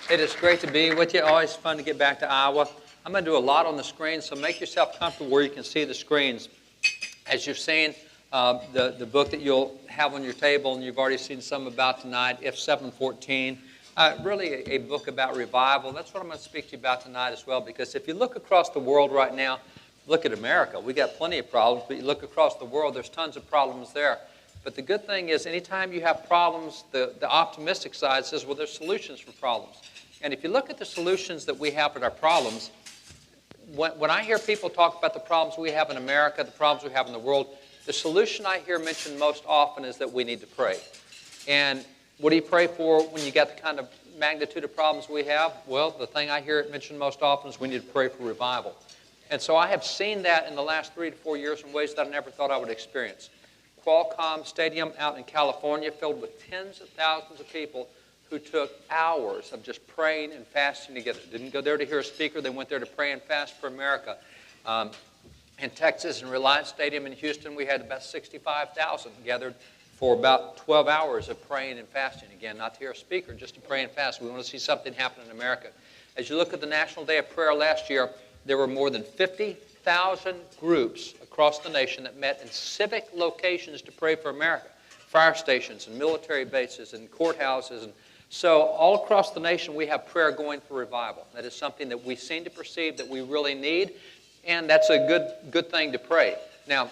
It is great to be with you. Always fun to get back to Iowa. I'm going to do a lot on the screen, so make yourself comfortable where you can see the screens. As you've seen, the book that you'll have on your table, and you've already seen some about tonight, If 714, really a book about revival. That's what I'm going to speak to you about tonight as well, because if you look across the world right now, look at America. We got plenty of problems, but you look across the world, there's tons of problems there. But the good thing is, anytime you have problems, the optimistic side says, well, there's solutions for problems. And if you look at the solutions that we have with our problems, when I hear people talk about the problems we have in America, the problems we have in the world, the solution I hear mentioned most often is that we need to pray. And what do you pray for when you got the kind of magnitude of problems we have? Well, the thing I hear it mentioned most often is we need to pray for revival. And so I have seen that in the last 3 to 4 years in ways that I never thought I would experience. Qualcomm Stadium out in California filled with tens of thousands of people who took hours of just praying and fasting together. Didn't go there to hear a speaker. They went there to pray and fast for America. In Texas, in Reliance Stadium in Houston, we had about 65,000 gathered for about 12 hours of praying and fasting. Again, not to hear a speaker, just to pray and fast. We want to see something happen in America. As you look at the National Day of Prayer last year, there were more than 50,000 groups across the nation that met in civic locations to pray for America. Fire stations and military bases and courthouses. And so all across the nation we have prayer going for revival. That is something that we seem to perceive that we really need, and that's a good thing to pray. Now,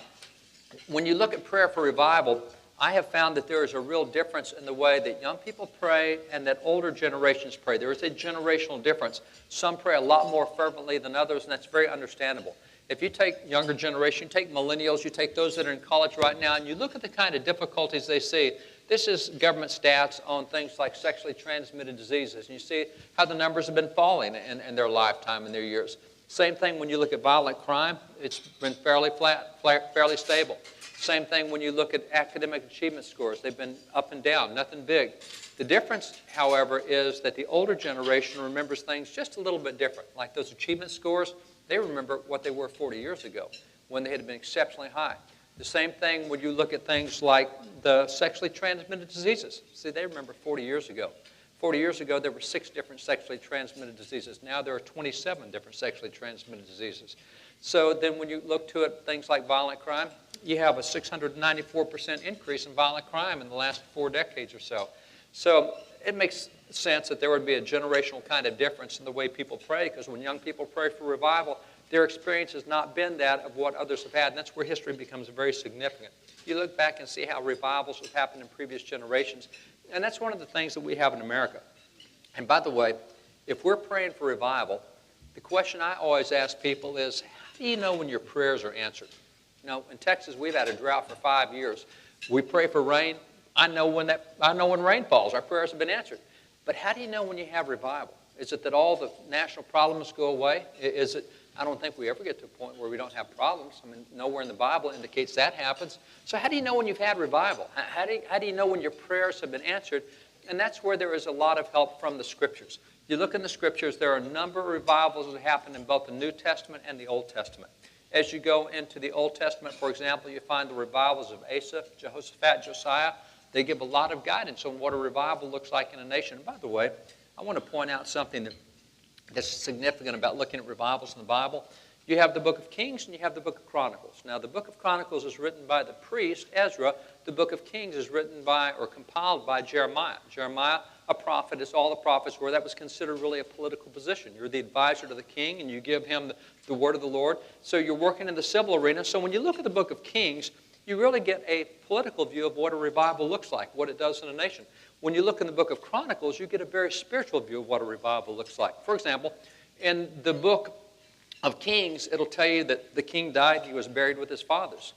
when you look at prayer for revival, I have found that there is a real difference in the way that young people pray and that older generations pray. There is a generational difference. Some pray a lot more fervently than others, and that's very understandable. If you take younger generation, you take millennials, you take those that are in college right now, and you look at the kind of difficulties they see. This is government stats on things like sexually transmitted diseases. And you see how the numbers have been falling in their lifetime, in their years. Same thing when you look at violent crime. It's been fairly flat, fairly stable. Same thing when you look at academic achievement scores. They've been up and down, nothing big. The difference, however, is that the older generation remembers things just a little bit different. Like those achievement scores, they remember what they were 40 years ago when they had been exceptionally high. The same thing when you look at things like the sexually transmitted diseases. See, they remember 40 years ago. 40 years ago, there were 6 different sexually transmitted diseases. Now there are 27 different sexually transmitted diseases. So then when you look to it, things like violent crime, you have a 694% increase in violent crime in the last 4 decades or so. So it makes sense that there would be a generational kind of difference in the way people pray, because when young people pray for revival, their experience has not been that of what others have had, and that's where history becomes very significant. You look back and see how revivals have happened in previous generations, and that's one of the things that we have in America. And by the way, if we're praying for revival, the question I always ask people is, how do you know when your prayers are answered? You know, in Texas, we've had a drought for 5 years. We pray for rain. I know when rain falls. Our prayers have been answered. But how do you know when you have revival? Is it that all the national problems go away? Is it? I don't think we ever get to a point where we don't have problems. I mean, nowhere in the Bible indicates that happens. So how do you know when you've had revival? How do you know when your prayers have been answered? And that's where there is a lot of help from the Scriptures. You look in the Scriptures, there are a number of revivals that happen in both the New Testament and the Old Testament. As you go into the Old Testament, for example, you find the revivals of Asa, Jehoshaphat, Josiah. They give a lot of guidance on what a revival looks like in a nation. And by the way, I want to point out something that's significant about looking at revivals in the Bible. You have the book of Kings and you have the book of Chronicles. Now, the book of Chronicles is written by the priest, Ezra. The book of Kings is written by or compiled by Jeremiah. Jeremiah, a prophet, as all the prophets were. That was considered really a political position. You're the advisor to the king and you give him the word of the Lord. So you're working in the civil arena. So when you look at the book of Kings, you really get a political view of what a revival looks like, what it does in a nation. When you look in the book of Chronicles, you get a very spiritual view of what a revival looks like. For example, in the book of Kings, it'll tell you that the king died, he was buried with his fathers.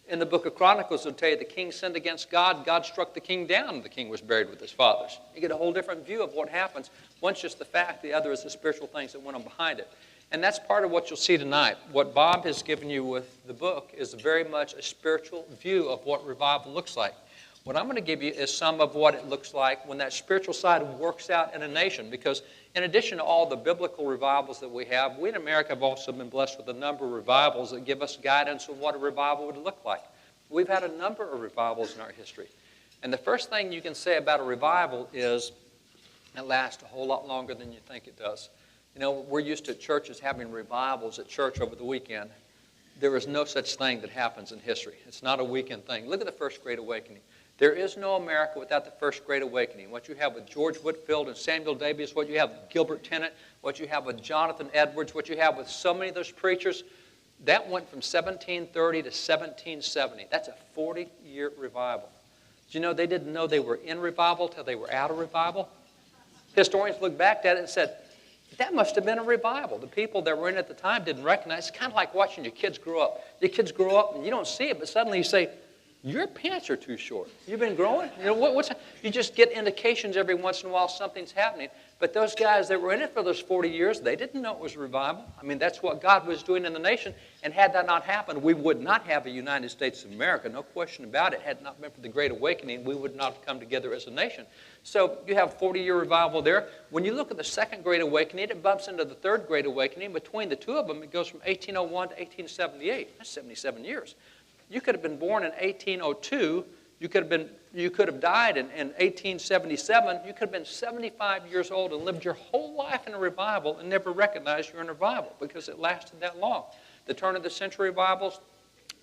In the book of Chronicles, it'll tell you the king sinned against God, God struck the king down, and the king was buried with his fathers. You get a whole different view of what happens. One's just the fact, the other is the spiritual things that went on behind it. And that's part of what you'll see tonight. What Bob has given you with the book is very much a spiritual view of what revival looks like. What I'm going to give you is some of what it looks like when that spiritual side works out in a nation. Because in addition to all the biblical revivals that we have, we in America have also been blessed with a number of revivals that give us guidance on what a revival would look like. We've had a number of revivals in our history. And the first thing you can say about a revival is It lasts a whole lot longer than you think it does. You know, we're used to churches having revivals at church over the weekend. There is no such thing that happens in history. It's not a weekend thing. Look at the First Great Awakening. There is no America without the First Great Awakening. What you have with George Whitefield and Samuel Davies, what you have with Gilbert Tennant, what you have with Jonathan Edwards, what you have with so many of those preachers, that went from 1730 to 1770. That's a 40-year revival. Do you know they didn't know they were in revival till they were out of revival? Historians look back at it and said, that must have been a revival. The people that were in it at the time didn't recognize. It's kind of like watching your kids grow up. Your kids grow up and you don't see it, but suddenly you say, your pants are too short. You've been growing? You know, you just get indications every once in a while something's happening. But those guys that were in it for those 40 years, they didn't know it was a revival. I mean, that's what God was doing in the nation. And had that not happened, we would not have a United States of America. No question about it. Had it not been for the Great Awakening, we would not have come together as a nation. So you have a 40-year revival there. When you look at the Second Great Awakening, it bumps into the Third Great Awakening. Between the two of them, it goes from 1801 to 1878. That's 77 years. You could have been born in 1802. You could have died in 1877. You could have been 75 years old and lived your whole life in a revival and never recognized you're in a revival because it lasted that long. The turn of the century revivals,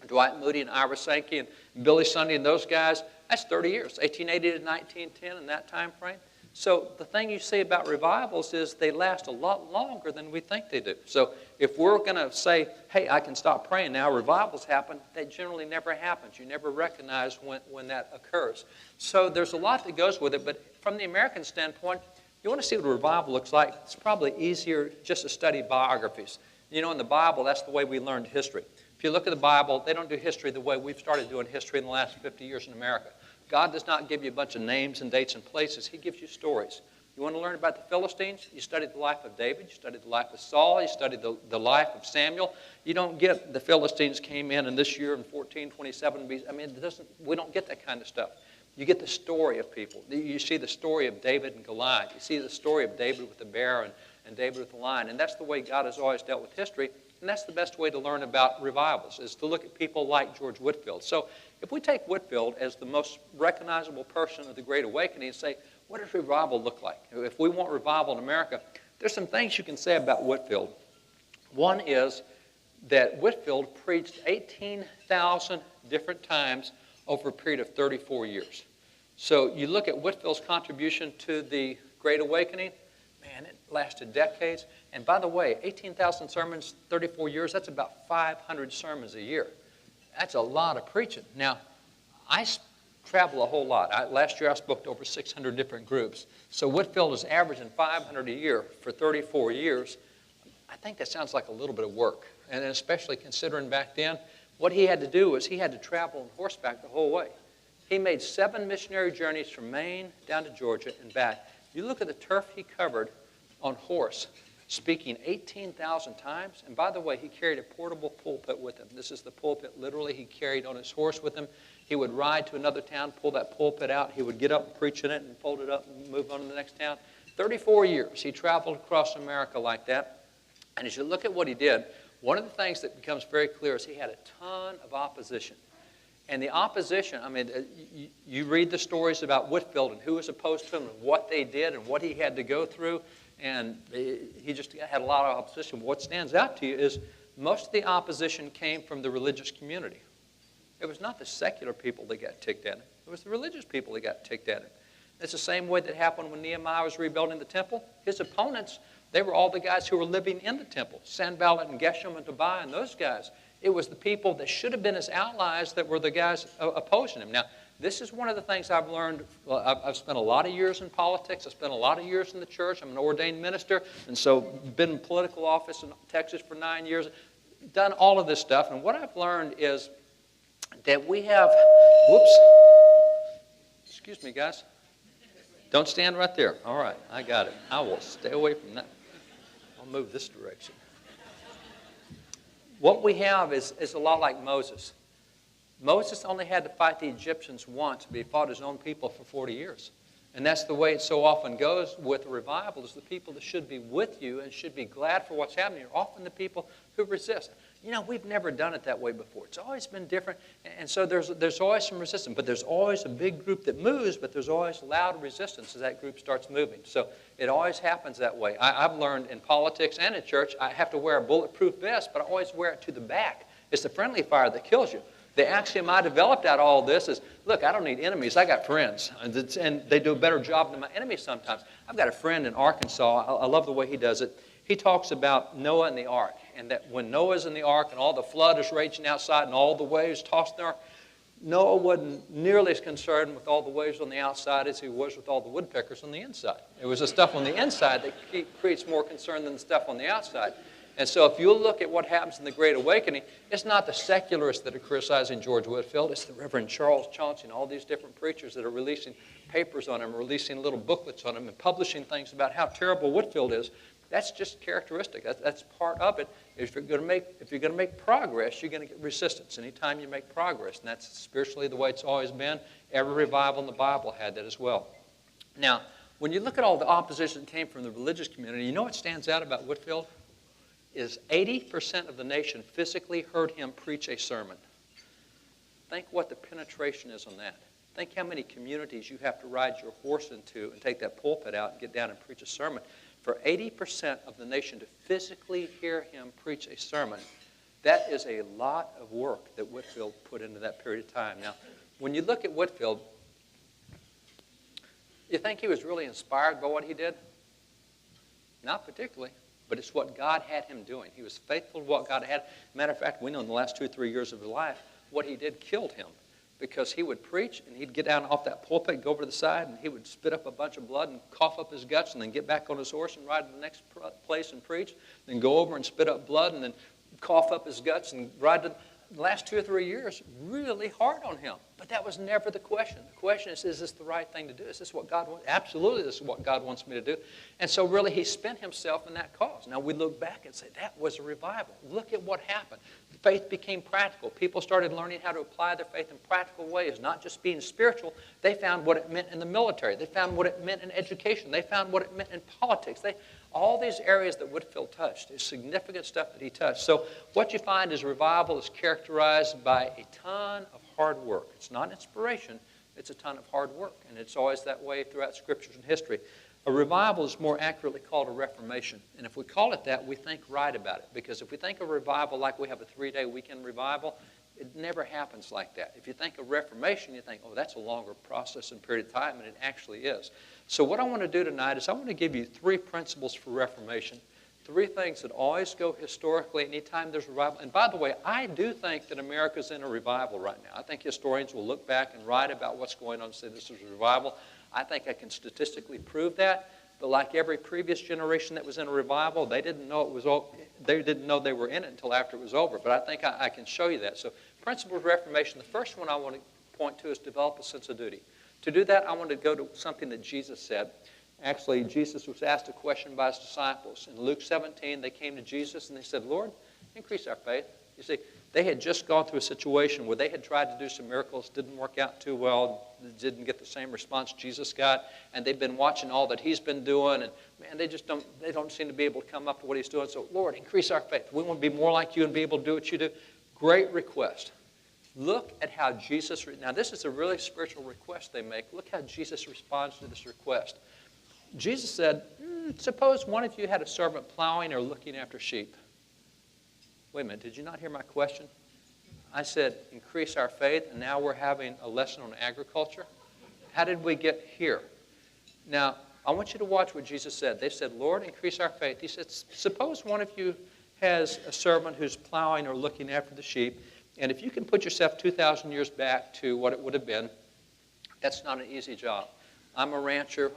Dwight Moody and Ira Sankey and Billy Sunday and those guys, that's 30 years, 1880 to 1910 in that time frame. So the thing you see about revivals is they last a lot longer than we think they do. So if we're going to say, hey, I can stop praying now, revivals happen, that generally never happens. You never recognize when that occurs. So there's a lot that goes with it, but from the American standpoint, you want to see what a revival looks like, it's probably easier just to study biographies. You know, in the Bible, that's the way we learned history. If you look at the Bible, they don't do history the way we've started doing history in the last 50 years in America. God does not give you a bunch of names and dates and places. He gives you stories. You want to learn about the Philistines? You study the life of David. You study the life of Saul. You study the life of Samuel. You don't get the Philistines came in this year in 1427. I mean, we don't get that kind of stuff. You get the story of people. You see the story of David and Goliath. You see the story of David with the bear and David with the lion. And that's the way God has always dealt with history. And that's the best way to learn about revivals, is to look at people like George Whitefield. So if we take Whitefield as the most recognizable person of the Great Awakening and say, what does revival look like? If we want revival in America, there's some things you can say about Whitefield. One is that Whitefield preached 18,000 different times over a period of 34 years. So you look at Whitefield's contribution to the Great Awakening, man, it lasted decades. And by the way, 18,000 sermons, 34 years, that's about 500 sermons a year. That's a lot of preaching. Now, I travel a whole lot. Last year I spoke to over 600 different groups. So Whitefield is averaging 500 a year for 34 years. I think that sounds like a little bit of work. And especially considering back then, what he had to do was he had to travel on horseback the whole way. He made 7 missionary journeys from Maine down to Georgia and back. You look at the turf he covered on horse, speaking 18,000 times. And by the way, he carried a portable pulpit with him. This is the pulpit literally he carried on his horse with him. He would ride to another town, pull that pulpit out. He would get up and preach in it and fold it up and move on to the next town. 34 years he traveled across America like that. And as you look at what he did, one of the things that becomes very clear is he had a ton of opposition. And the opposition, I mean, you read the stories about Whitefield and who was opposed to him and what they did and what he had to go through. And he just had a lot of opposition. What stands out to you is most of the opposition came from the religious community. It was not the secular people that got ticked at him. It was the religious people that got ticked at him. It's the same way that happened when Nehemiah was rebuilding the temple. His opponents, they were all the guys who were living in the temple. Sanballat and Geshem and Tobiah and those guys. It was the people that should have been his allies that were the guys opposing him. Now, this is one of the things I've learned. I've spent a lot of years in politics. I've spent a lot of years in the church. I'm an ordained minister, and so been in political office in Texas for 9 years, done all of this stuff. And what I've learned is that we have, whoops, excuse me, guys. Don't stand right there. All right, I got it. I will stay away from that. I'll move this direction. What we have is a lot like Moses. Moses only had to fight the Egyptians once, but he fought his own people for 40 years. And that's the way it so often goes with a revival, is the people that should be with you and should be glad for what's happening are often the people who resist. You know, we've never done it that way before. It's always been different. And so there's always some resistance. But there's always a big group that moves, but there's always loud resistance as that group starts moving. So it always happens that way. I've learned in politics and in church, I have to wear a bulletproof vest, but I always wear it to the back. It's the friendly fire that kills you. The axiom I developed out of all this is, look, I don't need enemies. I got friends. And they do a better job than my enemies sometimes. I've got a friend in Arkansas. I love the way he does it. He talks about Noah and the ark, and that when Noah's in the ark and all the flood is raging outside and all the waves tossed in the ark, Noah wasn't nearly as concerned with all the waves on the outside as he was with all the woodpeckers on the inside. It was the stuff on the inside that creates more concern than the stuff on the outside. And so if you look at what happens in the Great Awakening, it's not the secularists that are criticizing George Whitefield. It's the Reverend Charles Chauncey and all these different preachers that are releasing papers on him, releasing little booklets on him, and publishing things about how terrible Whitefield is. That's just characteristic. That's part of it. If you're going to make progress, you're going to get resistance anytime you make progress. And that's spiritually the way it's always been. Every revival in the Bible had that as well. Now, when you look at all the opposition that came from the religious community, you know what stands out about Whitefield? Is 80% of the nation physically heard him preach a sermon. Think what the penetration is on that. Think how many communities you have to ride your horse into and take that pulpit out and get down and preach a sermon. For 80% of the nation to physically hear him preach a sermon, that is a lot of work that Whitefield put into that period of time. Now, when you look at Whitefield, you think he was really inspired by what he did? Not particularly. But it's what God had him doing. He was faithful to what God had. Matter of fact, we know in the last 2 or 3 years of his life, what he did killed him. Because he would preach, and he'd get down off that pulpit, go over to the side, and he would spit up a bunch of blood and cough up his guts, and then get back on his horse and ride to the next place and preach. Then go over and spit up blood, and then cough up his guts and ride to the last 2 or 3 years, really hard on him. But that was never the question. The question is this the right thing to do? Is this what God wants? Absolutely, this is what God wants me to do. And so really he spent himself in that cause. Now we look back and say, that was a revival. Look at what happened. Faith became practical. People started learning how to apply their faith in practical ways, not just being spiritual. They found what it meant in the military. They found what it meant in education. They found what it meant in politics. All these areas that Whitefield touched, is significant stuff that he touched. So what you find is revival is characterized by a ton of hard work. It's not inspiration, it's a ton of hard work. And it's always that way throughout scriptures and history. A revival is more accurately called a reformation. And if we call it that, we think right about it. Because if we think of revival like we have a 3-day weekend revival, it never happens like that. If you think of reformation, you think, oh, that's a longer process and period of time, and it actually is. So what I want to do tonight is I want to give you 3 principles for reformation, 3 things that always go historically anytime there's a revival. And by the way, I do think that America's in a revival right now. I think historians will look back and write about what's going on and say this is a revival. I think I can statistically prove that. But like every previous generation that was in a revival, they didn't know it was they didn't know they were in it until after it was over. But I think I can show you that. So principles of reformation, the first one I want to point to is develop a sense of duty. To do that, I want to go to something that Jesus said. Actually, Jesus was asked a question by his disciples. In Luke 17, they came to Jesus and they said, Lord, increase our faith. You see, they had just gone through a situation where they had tried to do some miracles, didn't work out too well, didn't get the same response Jesus got, and they've been watching all that he's been doing, and man, they don't seem to be able to come up with what he's doing. So, Lord, increase our faith. We want to be more like you and be able to do what you do. Great request. Look at how Jesus, now this is a really spiritual request they make. Look how Jesus responds to this request. Jesus said, suppose one of you had a servant plowing or looking after sheep. Wait a minute, did you not hear my question? I said, increase our faith, and now we're having a lesson on agriculture. How did we get here? Now, I want you to watch what Jesus said. They said, Lord, increase our faith. He said, suppose one of you has a servant who's plowing or looking after the sheep, and if you can put yourself 2,000 years back to what it would have been, that's not an easy job. I'm a rancher.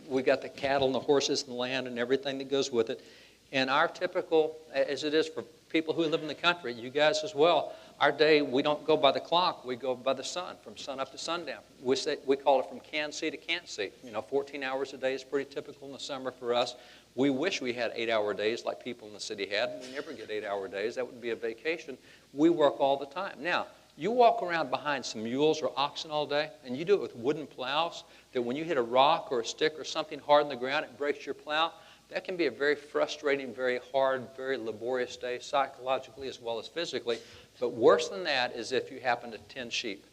We got the cattle and the horses and the land and everything that goes with it. And our typical, as it is for people who live in the country, you guys as well, our day, we don't go by the clock. We go by the sun, from sun up to sundown. We call it from can see to can't see. 14 hours a day is pretty typical in the summer for us. We wish we had 8-hour days like people in the city had. We never get 8-hour days. That would be a vacation. We work all the time. Now, you walk around behind some mules or oxen all day, and you do it with wooden plows, that when you hit a rock or a stick or something hard in the ground, it breaks your plow. that can be a very frustrating, very hard, very laborious day, psychologically as well as physically. But worse than that is if you happen to tend sheep.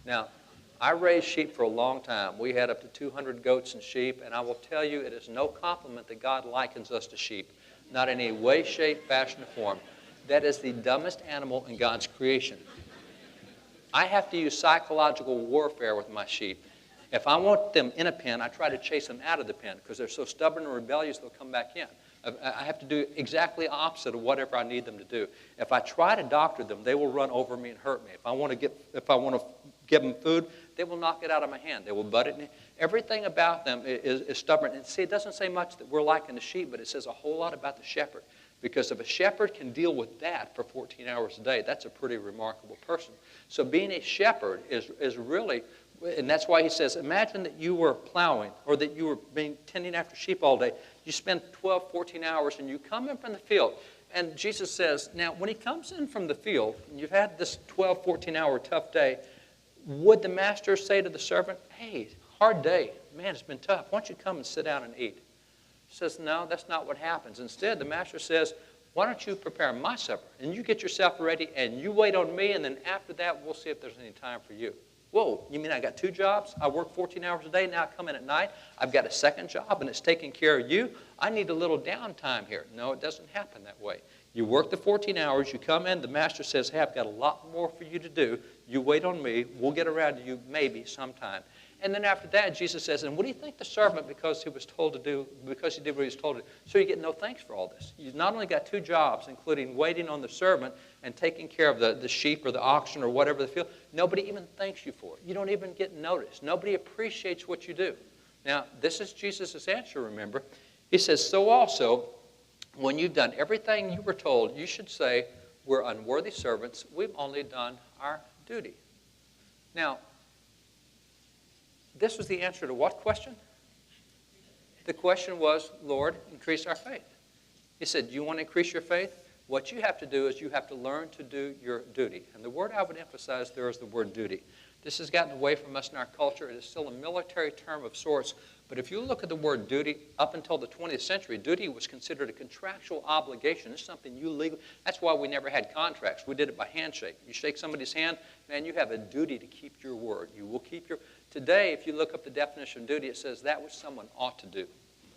Now, I raised sheep for a long time. We had up to 200 goats and sheep, and I will tell you it is no compliment that God likens us to sheep. Not in any way, shape, fashion, or form. That is the dumbest animal in God's creation. I have to use psychological warfare with my sheep. If I want them in a pen, I try to chase them out of the pen because they're so stubborn and rebellious they'll come back in. I have to do exactly opposite of whatever I need them to do. If I try to doctor them, they will run over me and hurt me. If I want to give them food, they will knock it out of my hand. They will butt it. Everything about them is stubborn. And see, it doesn't say much that we're liking the sheep, but it says a whole lot about the shepherd. Because if a shepherd can deal with that for 14 hours a day, that's a pretty remarkable person. So being a shepherd is really, and that's why he says, imagine that you were plowing or that you were tending after sheep all day. You spend 12, 14 hours and you come in from the field. And Jesus says, now when he comes in from the field, and you've had this 12, 14-hour tough day, would the master say to the servant, hey, hard day, man, it's been tough. Why don't you come and sit down and eat? He says, no, that's not what happens. Instead, the master says, why don't you prepare my supper? And you get yourself ready, and you wait on me, and then after that, we'll see if there's any time for you. Whoa, you mean I got 2 jobs? I work 14 hours a day, now I come in at night. I've got a second job, and it's taking care of you. I need a little downtime here. No, it doesn't happen that way. You work the 14 hours, you come in, the master says, hey, I've got a lot more for you to do. You wait on me. We'll get around to you maybe sometime. And then after that, Jesus says, and what do you think the servant, because he did what he was told to do, so you get no thanks for all this. You've not only got 2 jobs, including waiting on the servant and taking care of the sheep or the oxen or whatever the field, nobody even thanks you for it. You don't even get noticed. Nobody appreciates what you do. Now, this is Jesus' answer, remember. He says, so also, when you've done everything you were told, you should say, we're unworthy servants. We've only done our duty. Now, this was the answer to what question? The question was, Lord, increase our faith. He said, do you want to increase your faith? What you have to do is you have to learn to do your duty. And the word I would emphasize there is the word duty. This has gotten away from us in our culture. It is still a military term of sorts. But if you look at the word duty, up until the 20th century, duty was considered a contractual obligation. It's something you legally, that's why we never had contracts. We did it by handshake. You shake somebody's hand, man, you have a duty to keep your word. You will keep your, today, if you look up the definition of duty, it says that which someone ought to do.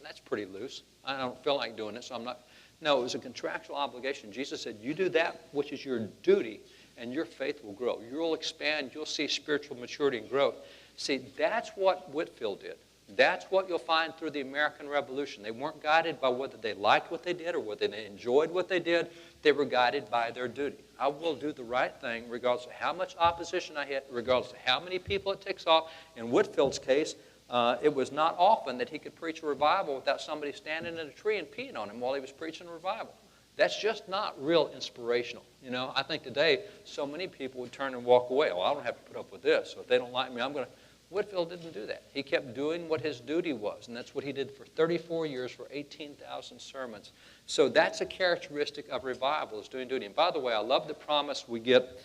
That's pretty loose. I don't feel like doing it, so I'm not. No, it was a contractual obligation. Jesus said, you do that which is your duty, and your faith will grow. You'll expand. You'll see spiritual maturity and growth. See, that's what Whitefield did. That's what you'll find through the American Revolution. They weren't guided by whether they liked what they did or whether they enjoyed what they did. They were guided by their duty. I will do the right thing regardless of how much opposition I hit, regardless of how many people it ticks off. In Whitefield's case, it was not often that he could preach a revival without somebody standing in a tree and peeing on him while he was preaching a revival. That's just not real inspirational. You know, I think today so many people would turn and walk away. Oh, I don't have to put up with this. So if they don't like me, I'm going to. Whitefield didn't do that. He kept doing what his duty was, and that's what he did for 34 years for 18,000 sermons. So that's a characteristic of revival, is doing duty. And by the way, I love the promise we get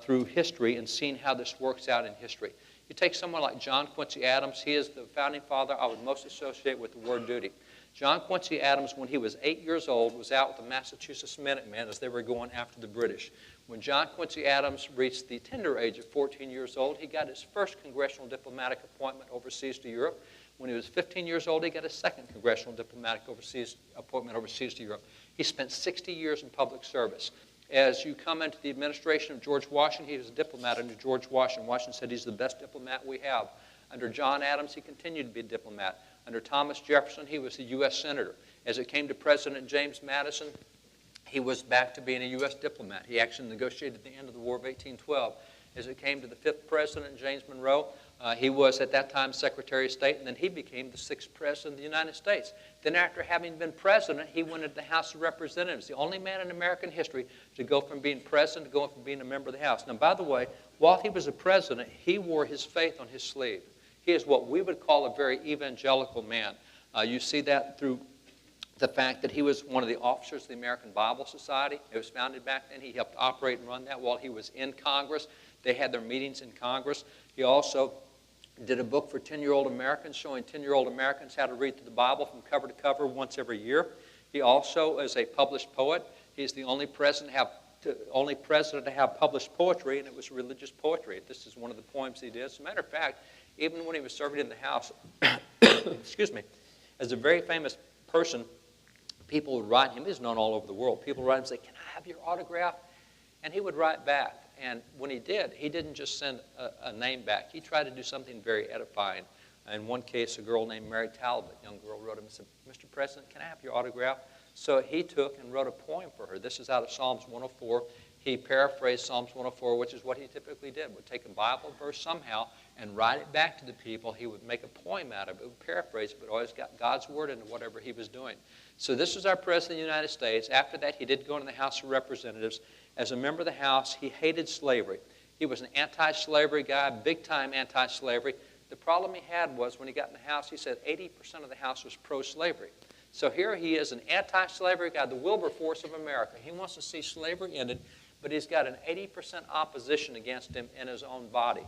through history and seeing how this works out in history. You take someone like John Quincy Adams. He is the founding father I would most associate with the word duty. John Quincy Adams, when he was 8 years old, was out with the Massachusetts Minutemen as they were going after the British. When John Quincy Adams reached the tender age of 14 years old, he got his first congressional diplomatic appointment overseas to Europe. When he was 15 years old, he got his second congressional diplomatic appointment overseas to Europe. He spent 60 years in public service. As you come into the administration of George Washington, he was a diplomat under George Washington. Washington said he's the best diplomat we have. Under John Adams, he continued to be a diplomat. Under Thomas Jefferson, he was a U.S. Senator. As it came to President James Madison, he was back to being a U.S. diplomat. He actually negotiated at the end of the War of 1812. As it came to the 5th President, James Monroe, he was at that time Secretary of State, and then he became the 6th President of the United States. Then after having been President, he went into the House of Representatives, the only man in American history to go from being President to going from being a member of the House. Now, by the way, while he was a President, he wore his faith on his sleeve. He is what we would call a very evangelical man. You see that through the fact that he was one of the officers of the American Bible Society. It was founded back then. He helped operate and run that while he was in Congress. They had their meetings in Congress. He also Did a book for 10-year-old Americans showing 10-year-old Americans how to read the Bible from cover to cover once every year. He also is a published poet. He's the only president to have published poetry, and it was religious poetry. This is one of the poems he did. As a matter of fact, even when he was serving in the House, excuse me, as a very famous person, people would write him. He's known all over the world. People would write him and say, "Can I have your autograph?" And he would write back. And when he did, he didn't just send a name back. He tried to do something very edifying. In one case, a girl named Mary Talbot, a young girl, wrote him and said, "Mr. President, can I have your autograph?" So he took and wrote a poem for her. This is out of Psalms 104. He paraphrased Psalms 104, which is what he typically did. Would take a Bible verse somehow and write it back to the people. He would make a poem out of it, would paraphrase it, but always got God's word into whatever he was doing. So this was our President of the United States. After that, he did go into the House of Representatives. As a member of the House, he hated slavery. He was an anti-slavery guy, big-time anti-slavery. The problem he had was when he got in the House, he said 80% of the House was pro-slavery. So here he is, an anti-slavery guy, the Wilberforce of America. He wants to see slavery ended, but he's got an 80% opposition against him in his own body.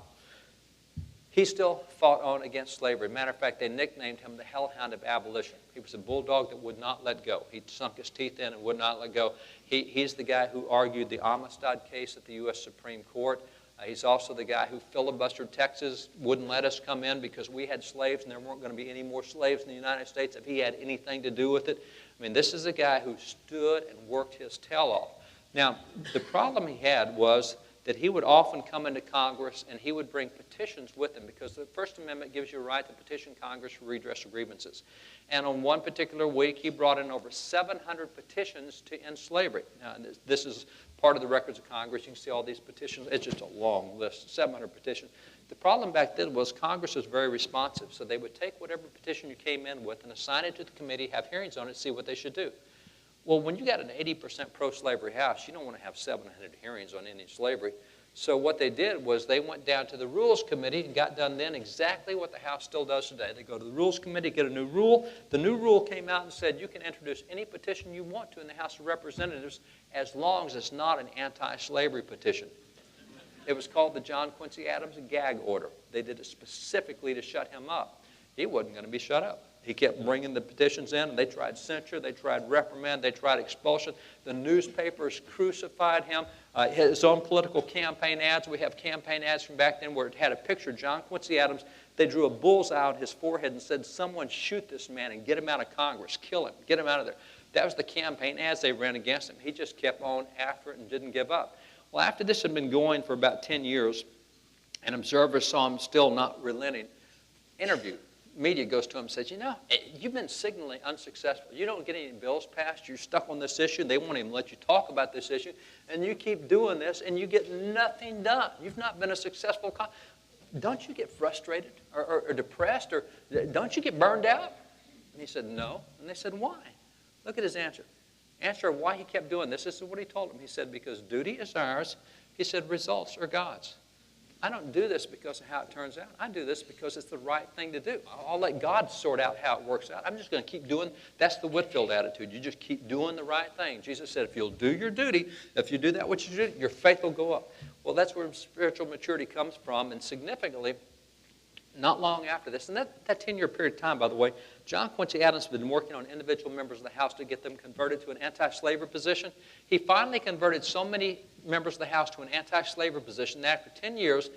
He still fought on against slavery. Matter of fact, they nicknamed him the Hellhound of Abolition. He was a bulldog that would not let go. He sunk his teeth in and would not let go. He's the guy who argued the Amistad case at the U.S. Supreme Court. He's also the guy who filibustered Texas, wouldn't let us come in because we had slaves and there weren't going to be any more slaves in the United States if he had anything to do with it. I mean, this is a guy who stood and worked his tail off. Now, the problem he had was that he would often come into Congress and he would bring petitions with him because the First Amendment gives you a right to petition Congress for redress of grievances. And on one particular week, he brought in over 700 petitions to end slavery. Now, this is part of the records of Congress. You can see all these petitions. It's just a long list, 700 petitions. The problem back then was Congress was very responsive, so they would take whatever petition you came in with and assign it to the committee, have hearings on it, see what they should do. Well, when you got an 80% pro-slavery House, you don't want to have 700 hearings on ending slavery. So what they did was they went down to the Rules Committee and got done then exactly what the House still does today. They go to the Rules Committee, get a new rule. The new rule came out and said you can introduce any petition you want to in the House of Representatives as long as it's not an anti-slavery petition. It was called the John Quincy Adams Gag Order. They did it specifically to shut him up. He wasn't going to be shut up. He kept bringing the petitions in, and they tried censure, they tried reprimand, they tried expulsion. The newspapers crucified him. His own political campaign ads, we have campaign ads from back then where it had a picture of John Quincy Adams. They drew a bullseye on his forehead and said, "Someone shoot this man and get him out of Congress, kill him, get him out of there." That was the campaign ads they ran against him. He just kept on after it and didn't give up. Well, after this had been going for about 10 years, and observers saw him still not relenting, interviewed. Media goes to him and says, "You know, you've been signally unsuccessful. You don't get any bills passed. You're stuck on this issue. They won't even let you talk about this issue. And you keep doing this, and you get nothing done. You've not been a successful Don't you get frustrated or depressed? Or don't you get burned out?" And he said, "No." And they said, "Why?" Look at his answer. Answer of why he kept doing this. This is what he told them. He said, "Because duty is ours." He said, "Results are God's. I don't do this because of how it turns out. I do this because it's the right thing to do. I'll let God sort out how it works out. I'm just going to keep doing." That's the Whitfield attitude. You just keep doing the right thing. Jesus said, if you'll do your duty, if you do that which you do, your faith will go up. Well, that's where spiritual maturity comes from. And significantly, not long after this, and that 10-year period of time, by the way, John Quincy Adams had been working on individual members of the House to get them converted to an anti-slavery position. He finally converted so many members of the House to an anti-slavery position that after 10 years,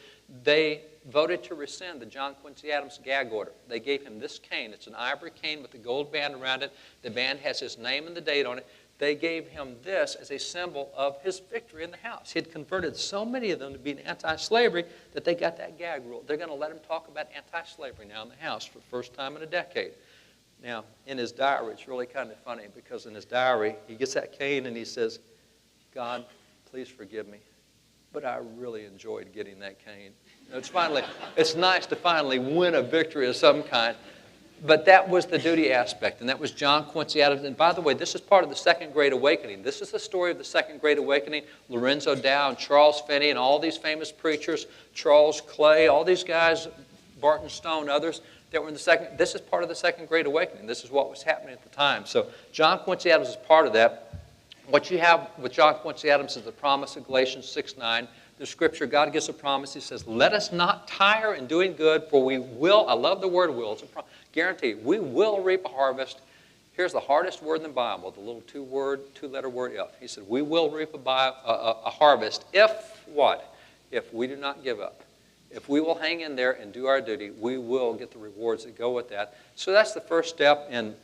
they voted to rescind the John Quincy Adams gag order. They gave him this cane. It's an ivory cane with a gold band around it. The band has his name and the date on it. They gave him this as a symbol of his victory in the House. He had converted so many of them to being anti-slavery that they got that gag rule. They're going to let him talk about anti-slavery now in the House for the first time in a decade. Now, in his diary, it's really kind of funny because in his diary, he gets that cane and he says, "God, please forgive me, but I really enjoyed getting that cane." You know, it's nice to finally win a victory of some kind. But that was the duty aspect, and that was John Quincy Adams. And by the way, this is part of the Second Great Awakening. This is the story of the Second Great Awakening. Lorenzo Dow and Charles Finney and all these famous preachers, Charles Clay, all these guys, Barton Stone, others that were in the second. This is part of the Second Great Awakening. This is what was happening at the time. So John Quincy Adams is part of that. What you have with John Quincy Adams is the promise of Galatians 6:9. the scripture, God gives a promise. He says, let us not tire in doing good, for we will, I love the word will, it's a guarantee, we will reap a harvest. Here's the hardest word in the Bible, the little two-letter word if. He said, we will reap a harvest if what? If we do not give up. If we will hang in there and do our duty, we will get the rewards that go with that. So that's the first step in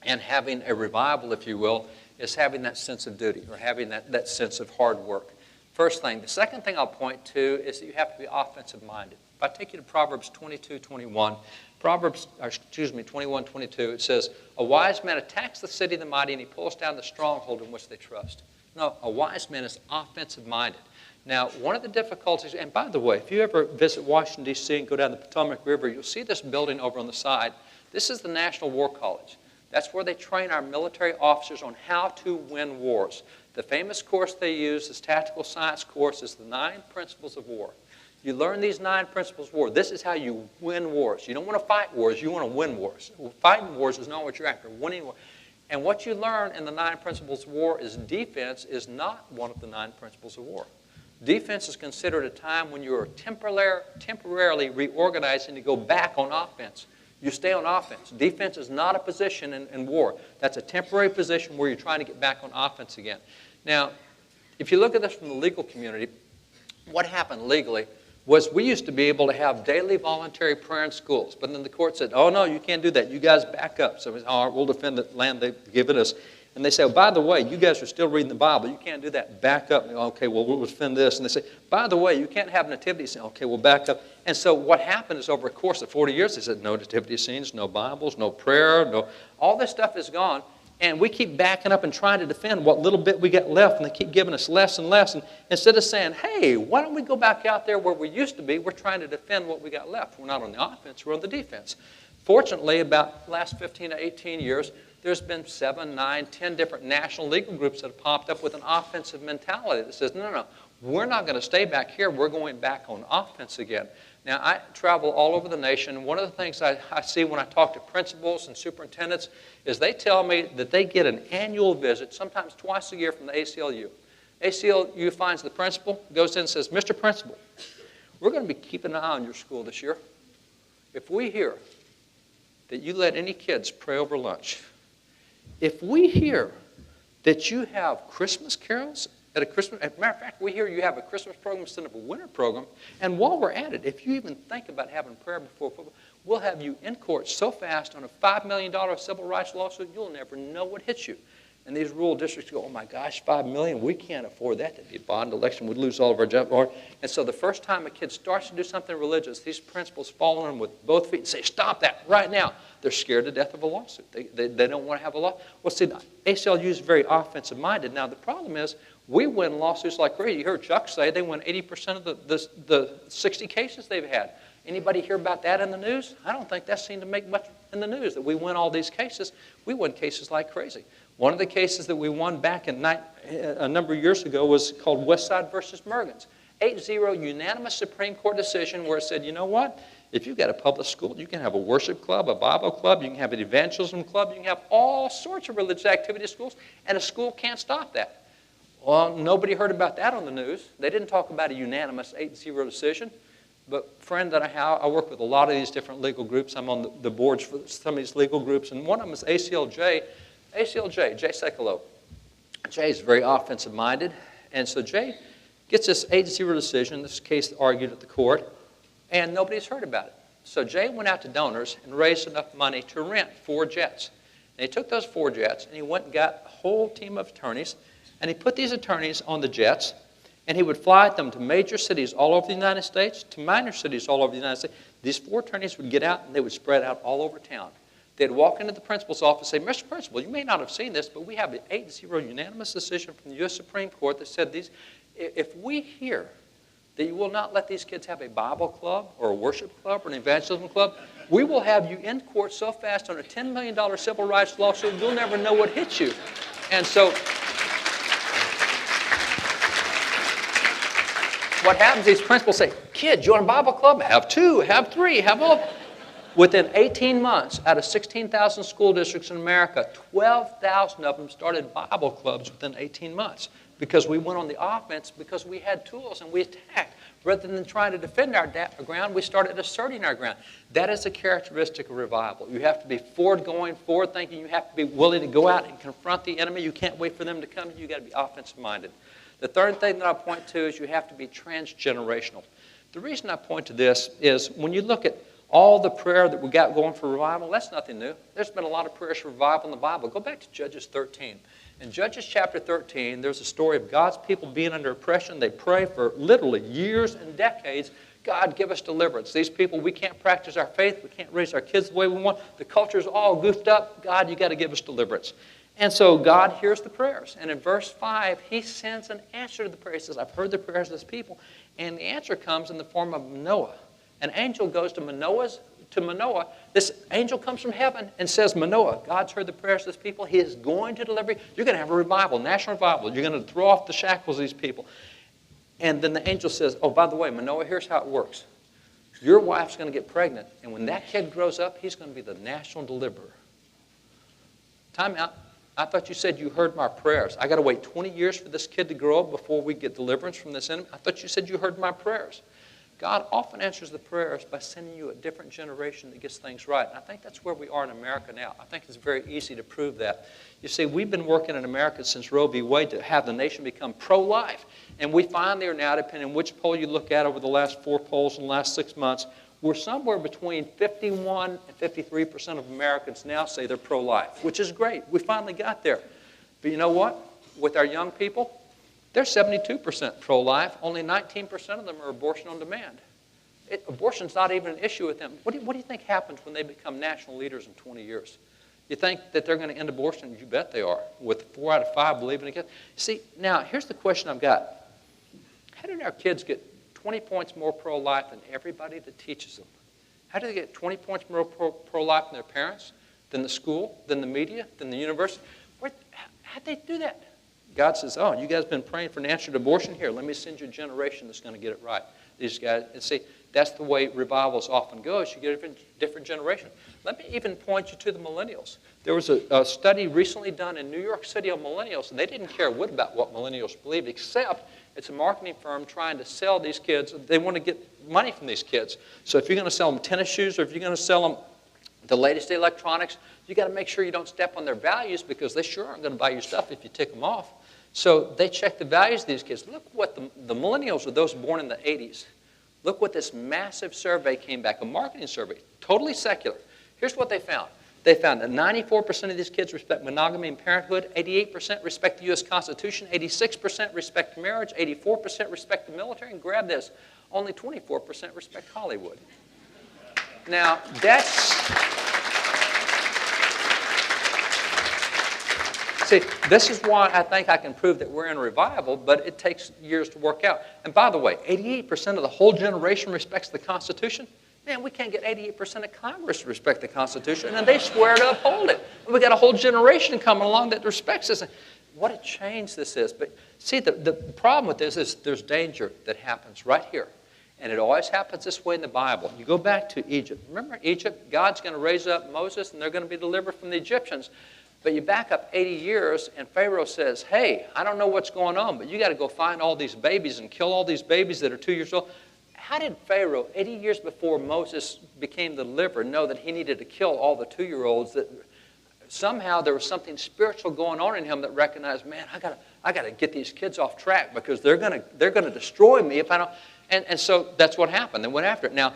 having a revival, if you will, is having that sense of duty or having that sense of hard work. First thing. The second thing I'll point to is that you have to be offensive-minded. If I take you to Proverbs 21:22, it says, a wise man attacks the city of the mighty, and he pulls down the stronghold in which they trust. No, a wise man is offensive-minded. Now, one of the difficulties, and by the way, if you ever visit Washington, D.C. and go down the Potomac River, you'll see this building over on the side. This is the National War College. That's where they train our military officers on how to win wars. The famous course they use, this tactical science course, is the 9 Principles of War. You learn these 9 principles of war. This is how you win wars. You don't want to fight wars, you want to win wars. Fighting wars is not what you're after, winning wars. And what you learn in the 9 principles of war is defense is not one of the 9 principles of war. Defense is considered a time when you are temporarily reorganizing to go back on offense. You stay on offense. Defense is not a position in war. That's a temporary position where you're trying to get back on offense again. Now, if you look at this from the legal community, what happened legally was we used to be able to have daily voluntary prayer in schools. But then the court said, oh, no, you can't do that. You guys back up. So we said, all right, we'll defend the land they've given us. And they say, oh, by the way, you guys are still reading the Bible. You can't do that. Back up. And go, okay, well, we'll defend this. And they say, by the way, you can't have nativity scenes. Okay, we'll back up. And so what happened is over a course of 40 years, they said, no nativity scenes, no Bibles, no prayer, all this stuff is gone. And we keep backing up and trying to defend what little bit we got left, and they keep giving us less and less. And instead of saying, hey, why don't we go back out there where we used to be, we're trying to defend what we got left. We're not on the offense, we're on the defense. Fortunately, about the last 15 to 18 years, there's been 7, 9, 10 different national legal groups that have popped up with an offensive mentality that says, no, we're not going to stay back here. We're going back on offense again. Now, I travel all over the nation. One of the things I see when I talk to principals and superintendents is they tell me that they get an annual visit, sometimes twice a year, from the ACLU. ACLU finds the principal, goes in and says, Mr. Principal, we're going to be keeping an eye on your school this year. If we hear that you let any kids pray over lunch, if we hear that you have Christmas carols at a Christmas, as a matter of fact, we hear you have a Christmas program instead of a winter program, and while we're at it, if you even think about having prayer before football, we'll have you in court so fast on a $5 million civil rights lawsuit, you'll never know what hits you. And these rural districts go, oh my gosh, $5 million, we can't afford that. That'd be a bond election, we'd lose all of our jobs. And so the first time a kid starts to do something religious, these principals fall on them with both feet and say, stop that right now. They're scared to death of a lawsuit. They don't want to have a lawsuit. Well, see, ACLU is very offensive-minded. Now, the problem is we win lawsuits like crazy. You heard Chuck say they win 80% of the 60 cases they've had. Anybody hear about that in the news? I don't think that seemed to make much in the news, that we win all these cases. We win cases like crazy. One of the cases that we won back in a number of years ago was called Westside versus Mergens. 8-0 unanimous Supreme Court decision where it said, you know what? If you've got a public school, you can have a worship club, a Bible club, you can have an evangelism club, you can have all sorts of religious activity at schools, and a school can't stop that. Well, nobody heard about that on the news. They didn't talk about a unanimous 8-0 decision. But friend that I have, I work with a lot of these different legal groups. I'm on the boards for some of these legal groups, and one of them is ACLJ. ACLJ, Jay Sekulow. Jay is very offensive-minded, and so Jay gets this 8-0 decision, this case argued at the court, and nobody's heard about it. So Jay went out to donors and raised enough money to rent 4 jets. And he took those 4 jets, and he went and got a whole team of attorneys, and he put these attorneys on the jets, and he would fly them to major cities all over the United States, to minor cities all over the United States. These 4 attorneys would get out, and they would spread out all over town. They'd walk into the principal's office and say, Mr. Principal, you may not have seen this, but we have an 8-0 unanimous decision from the U.S. Supreme Court that said if we hear that you will not let these kids have a Bible club or a worship club or an evangelism club, we will have you in court so fast on a $10 million civil rights lawsuit, you'll never know what hits you. And so what happens, these principals say, kids, you want a Bible club? Have 2, have 3, have all. Within 18 months, out of 16,000 school districts in America, 12,000 of them started Bible clubs within 18 months. because we went on the offense because we had tools and we attacked. Rather than trying to defend our ground, we started asserting our ground. That is a characteristic of revival. You have to be forward-going, forward-thinking. You have to be willing to go out and confront the enemy. You can't wait for them to come. You've got to be offensive-minded. The third thing that I point to is you have to be transgenerational. The reason I point to this is when you look at all the prayer that we got going for revival, that's nothing new. There's been a lot of prayers for revival in the Bible. Go back to Judges 13. In Judges chapter 13, there's a story of God's people being under oppression. They pray for literally years and decades. God, give us deliverance. These people, we can't practice our faith. We can't raise our kids the way we want. The culture's all goofed up. God, you got to give us deliverance. And so God hears the prayers. And in verse 5, he sends an answer to the prayer. He says, I've heard the prayers of this people. And the answer comes in the form of Manoah. An angel goes to Manoah. This angel comes from heaven and says, Manoah, God's heard the prayers of this people. He is going to deliver you. You're going to have a revival, national revival. You're going to throw off the shackles of these people. And then the angel says, oh, by the way, Manoah, here's how it works. Your wife's going to get pregnant, and when that kid grows up, he's going to be the national deliverer. Time out. I thought you said you heard my prayers. I got to wait 20 years for this kid to grow up before we get deliverance from this enemy. I thought you said you heard my prayers. God often answers the prayers by sending you a different generation that gets things right. And I think that's where we are in America now. I think it's very easy to prove that. You see, we've been working in America since Roe v. Wade to have the nation become pro-life. And we finally are now, depending on which poll you look at over the last 4 polls in the last 6 months, we're somewhere between 51 and 53% of Americans now say they're pro-life, which is great. We finally got there. But you know what? With our young people, they're 72% pro-life. Only 19% of them are abortion on demand. Abortion's not even an issue with them. What do you think happens when they become national leaders in 20 years? You think that they're going to end abortion? You bet they are, with 4 out of 5 believing it. See, now, here's the question I've got. How did our kids get 20 points more pro-life than everybody that teaches them? How do they get 20 points more pro-life than their parents, than the school, than the media, than the university? How'd they do that? God says, oh, you guys have been praying for an answered abortion? Here, let me send you a generation that's going to get it right. These guys, and see, that's the way revivals often goes. You get a different generation. Let me even point you to the millennials. There was a study recently done in New York City on millennials, and they didn't care a whit about what millennials believed, except it's a marketing firm trying to sell these kids. They want to get money from these kids. So if you're going to sell them tennis shoes or if you're going to sell them the latest electronics, you got to make sure you don't step on their values because they sure aren't going to buy your stuff if you tick them off. So they check the values of these kids. Look what the millennials are those born in the 80s. Look what this massive survey came back, a marketing survey, totally secular. Here's what they found. They found that 94% of these kids respect monogamy and parenthood, 88% respect the U.S. Constitution, 86% respect marriage, 84% respect the military, and grab this, only 24% respect Hollywood. Now, see, this is why I think I can prove that we're in revival, but it takes years to work out. And by the way, 88% of the whole generation respects the Constitution. Man, we can't get 88% of Congress to respect the Constitution, and they swear to uphold it. We got a whole generation coming along that respects this. What a change this is. But see, the problem with this is there's danger that happens right here. And it always happens this way in the Bible. You go back to Egypt. Remember Egypt? God's going to raise up Moses, and they're going to be delivered from the Egyptians. But you back up 80 years, and Pharaoh says, hey, I don't know what's going on, but you got to go find all these babies and kill all these babies that are 2 years old. How did Pharaoh, 80 years before Moses became the deliverer, know that he needed to kill all the 2-year-olds? That somehow there was something spiritual going on in him that recognized, man, I got to get these kids off track because they're going to destroy me if I don't. And so that's what happened. They went after it. Now,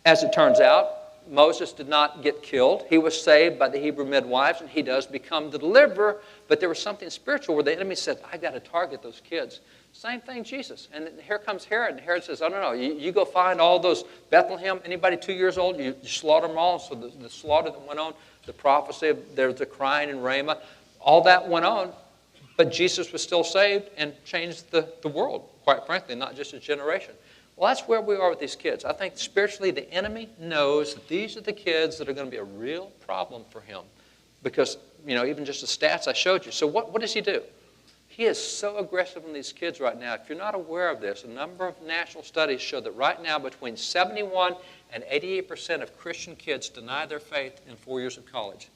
as it turns out, Moses did not get killed. He was saved by the Hebrew midwives, and he does become the deliverer. But there was something spiritual where the enemy said, I got to target those kids. Same thing, Jesus. And here comes Herod, and Herod says, oh, no, you go find all those Bethlehem, anybody 2 years old, you slaughter them all. So the slaughter that went on, the prophecy of there's the crying in Ramah, all that went on. But Jesus was still saved and changed the world, quite frankly, not just a generation. Well, that's where we are with these kids. I think spiritually the enemy knows that these are the kids that are going to be a real problem for him. Because, even just the stats I showed you. So what does he do? He is so aggressive on these kids right now. If you're not aware of this, a number of national studies show that right now between 71 and 88% of Christian kids deny their faith in 4 years of college.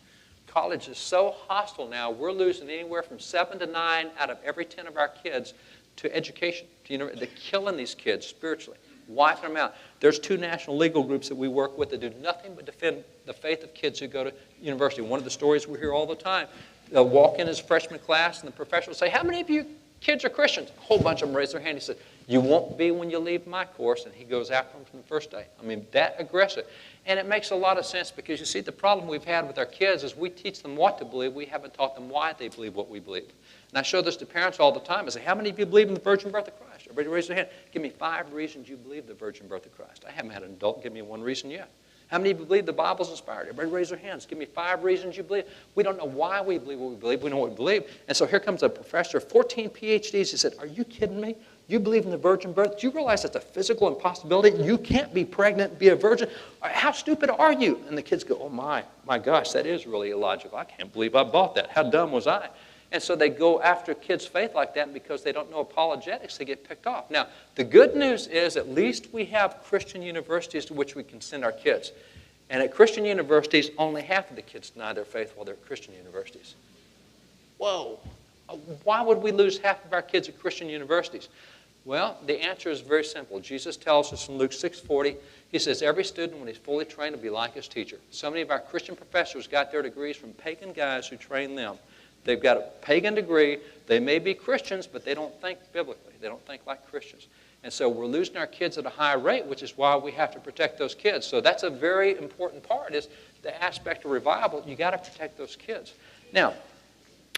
college is so hostile now, we're losing anywhere from 7 to 9 out of every 10 of our kids to education. They're killing these kids spiritually, wiping them out. There's 2 national legal groups that we work with that do nothing but defend the faith of kids who go to university. One of the stories we hear all the time, they'll walk in as a freshman class and the professor will say, how many of you kids are Christians? A whole bunch of them raise their hand. He said, you won't be when you leave my course. And he goes after them from the first day. I mean, that aggressive. And it makes a lot of sense because, you see, the problem we've had with our kids is we teach them what to believe. We haven't taught them why they believe what we believe. And I show this to parents all the time. I say, how many of you believe in the virgin birth of Christ? Everybody raise their hand. Give me 5 reasons you believe the virgin birth of Christ. I haven't had an adult give me 1 reason yet. How many of you believe the Bible's inspired? Everybody raise their hands. Give me 5 reasons you believe. We don't know why we believe what we believe. We know what we believe. And so here comes a professor, 14 PhDs. He said, are you kidding me? You believe in the virgin birth? Do you realize that's a physical impossibility? You can't be pregnant and be a virgin. How stupid are you? And the kids go, oh my gosh, that is really illogical. I can't believe I bought that. How dumb was I? And so they go after kids' faith like that, and because they don't know apologetics, they get picked off. Now, the good news is at least we have Christian universities to which we can send our kids. And at Christian universities, only half of the kids deny their faith while they're at Christian universities. Whoa. Why would we lose half of our kids at Christian universities? Well, the answer is very simple. Jesus tells us in Luke 6:40, he says, every student, when he's fully trained, will be like his teacher. So many of our Christian professors got their degrees from pagan guys who trained them. They've got a pagan degree. They may be Christians, but they don't think biblically. They don't think like Christians. And so we're losing our kids at a high rate, which is why we have to protect those kids. So that's a very important part, is the aspect of revival. You got to protect those kids. Now,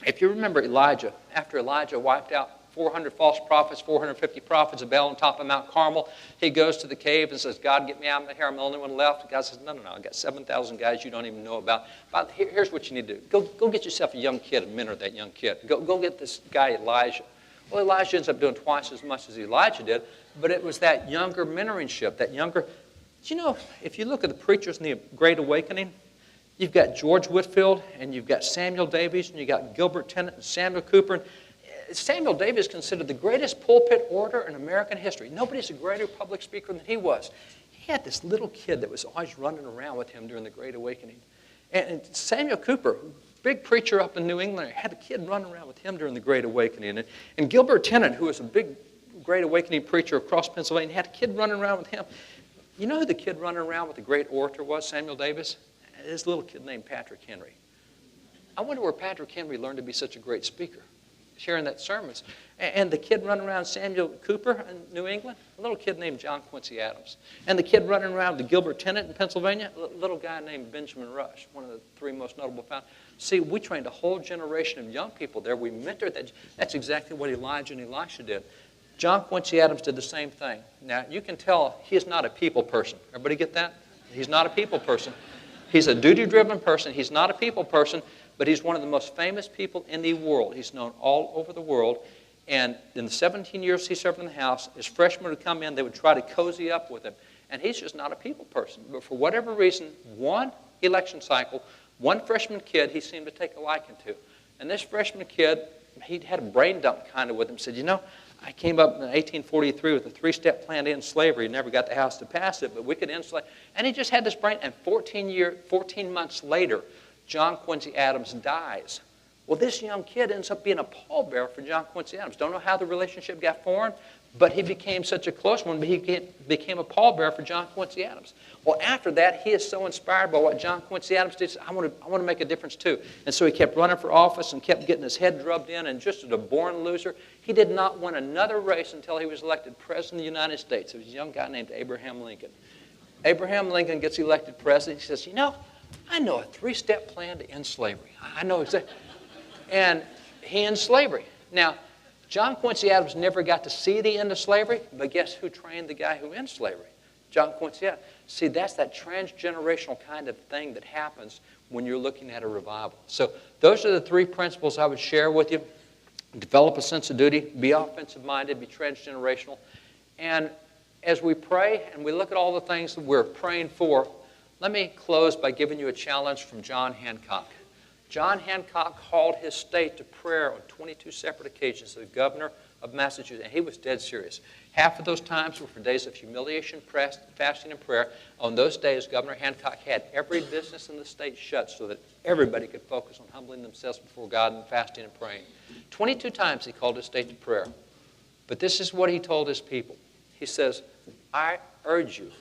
if you remember Elijah, after Elijah wiped out 400 false prophets, 450 prophets of Baal on top of Mount Carmel, he goes to the cave and says, God, get me out of here. I'm the only one left. God says, no, I've got 7,000 guys you don't even know about. Here's what you need to do. Go get yourself a young kid and mentor that young kid. Go get this guy Elijah. Well, Elijah ends up doing twice as much as Elijah did, but it was that younger mentorship, that younger... Do you know, if you look at the preachers in the Great Awakening, you've got George Whitefield, and you've got Samuel Davies, and you've got Gilbert Tennant and Samuel Cooper. Samuel Davies is considered the greatest pulpit orator in American history. Nobody's a greater public speaker than he was. He had this little kid that was always running around with him during the Great Awakening. And Samuel Cooper, big preacher up in New England, had a kid running around with him during the Great Awakening. And Gilbert Tennant, who was a big Great Awakening preacher across Pennsylvania, had a kid running around with him. You know who the kid running around with the great orator was, Samuel Davis? This little kid named Patrick Henry. I wonder where Patrick Henry learned to be such a great speaker, sharing that sermons. And the kid running around Samuel Cooper in New England, a little kid named John Quincy Adams. And the kid running around the Gilbert Tennant in Pennsylvania, a little guy named Benjamin Rush, one of the 3 most notable founders. See, we trained a whole generation of young people there. We mentored that. That's exactly what Elijah and Elisha did. John Quincy Adams did the same thing. Now, you can tell he's not a people person. Everybody get that? He's not a people person. He's a duty-driven person. He's not a people person, but he's one of the most famous people in the world. He's known all over the world. And in the 17 years he served in the House, his freshmen would come in, they would try to cozy up with him. And he's just not a people person. But for whatever reason, one election cycle, one freshman kid he seemed to take a liking to. And this freshman kid, he had a brain dump kind of with him, said, you know, I came up in 1843 with a 3-step plan to end slavery. Never got the House to pass it, but we could end slavery. And he just had this brain. And 14 months later, John Quincy Adams dies. Well, this young kid ends up being a pallbearer for John Quincy Adams. Don't know how the relationship got formed, but he became such a close one, but he became a pallbearer for John Quincy Adams. Well, after that, he is so inspired by what John Quincy Adams did. I want to make a difference too. And so he kept running for office and kept getting his head drubbed in, and just as a born loser, he did not win another race until he was elected President of the United States. There was a young guy named Abraham Lincoln. Abraham Lincoln gets elected president. He says, you know, I know a 3-step plan to end slavery. I know exactly. And he ends slavery. Now, John Quincy Adams never got to see the end of slavery, but guess who trained the guy who ends slavery? John Quincy Adams. See, that's that transgenerational kind of thing that happens when you're looking at a revival. So those are the 3 principles I would share with you. Develop a sense of duty, be offensive-minded, be transgenerational. And as we pray and we look at all the things that we're praying for, let me close by giving you a challenge from John Hancock. John Hancock called his state to prayer on 22 separate occasions, the governor of Massachusetts, and he was dead serious. Half of those times were for days of humiliation, fasting, and prayer. On those days, Governor Hancock had every business in the state shut so that everybody could focus on humbling themselves before God and fasting and praying. 22 times he called his state to prayer. But this is what he told his people. He says, I urge you,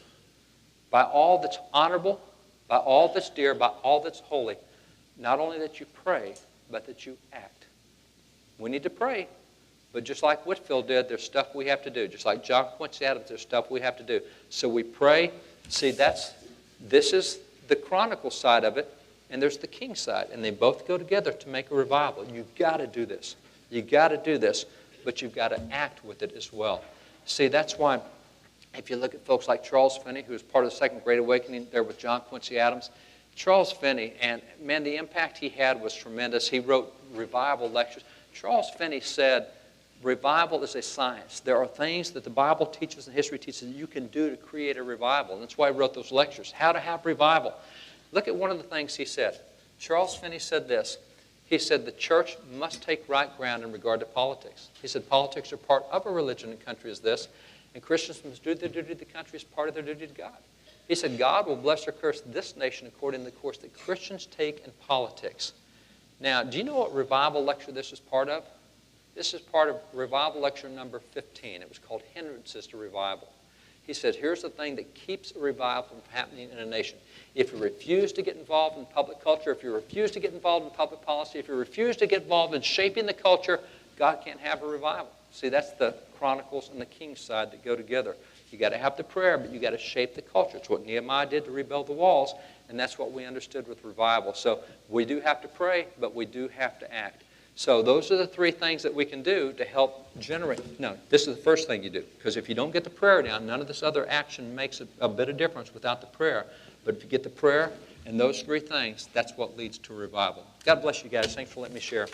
by all that's honorable, by all that's dear, by all that's holy, not only that you pray, but that you act. We need to pray. But just like Whitefield did, there's stuff we have to do. Just like John Quincy Adams, there's stuff we have to do. So we pray. See, this is the chronicle side of it, and there's the king side. And they both go together to make a revival. You've got to do this. You've got to do this, but you've got to act with it as well. See, that's why if you look at folks like Charles Finney, who was part of the Second Great Awakening there with John Quincy Adams, Charles Finney, and man, the impact he had was tremendous. He wrote revival lectures. Charles Finney said, revival is a science. There are things that the Bible teaches and history teaches that you can do to create a revival. And that's why he wrote those lectures, how to have revival. Look at one of the things he said. Charles Finney said this. He said the church must take right ground in regard to politics. He said politics are part of a religion in a country as this, and Christians must do their duty to the country as part of their duty to God. He said God will bless or curse this nation according to the course that Christians take in politics. Now, do you know what revival lecture this is part of? This is part of revival lecture number 15. It was called Hindrances to Revival. He said, here's the thing that keeps a revival from happening in a nation. If you refuse to get involved in public culture, if you refuse to get involved in public policy, if you refuse to get involved in shaping the culture, God can't have a revival. See, that's the Chronicles and the King's side that go together. You got to have the prayer, but you got to shape the culture. It's what Nehemiah did to rebuild the walls, and that's what we understood with revival. So we do have to pray, but we do have to act. So those are the three things that we can do to help generate. No, this is the first thing you do. Because if you don't get the prayer down, none of this other action makes a bit of difference without the prayer. But if you get the prayer and those three things, that's what leads to revival. God bless you guys. Thanks for letting me share.